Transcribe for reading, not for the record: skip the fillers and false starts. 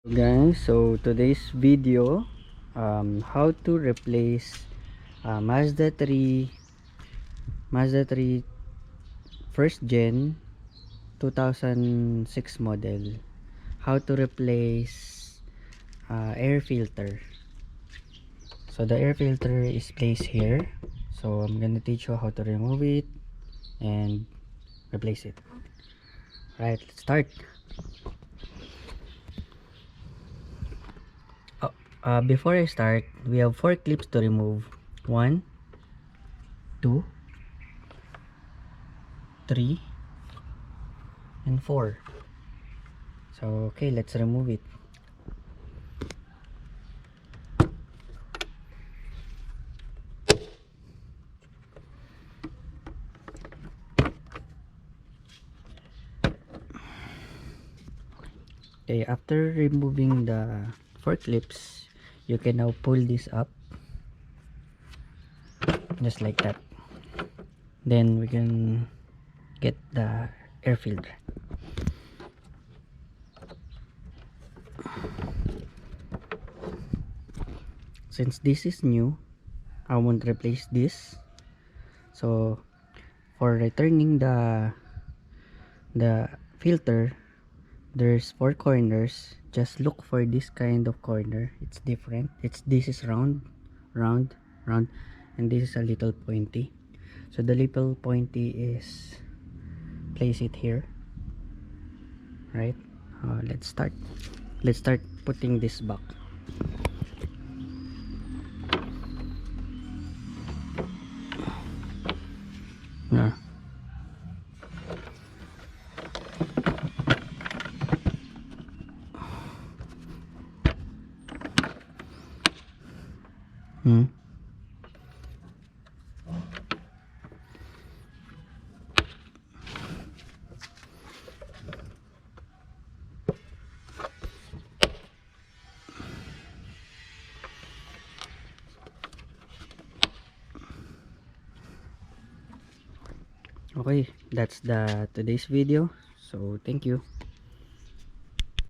Guys, so today's video, how to replace Mazda 3 first gen 2006 model. How to replace air filter. So the air filter is placed here, so I'm gonna teach you how to remove it and replace it. Right, let's start. Before I start, we have 4 clips to remove. 1, 2, 3, and 4. So okay, let's remove it. Okay, after removing the 4 clips, you can now pull this up just like that. Then we can get the air filter. Since this is new, I won't replace this. So for returning the filter, there's 4 corners. Just look for this kind of corner. It's different. This is round, round, round, and this is a little pointy. So the little pointy is place it here, right? Let's start putting this back. Yeah. Okay, that's the today's video. So thank you.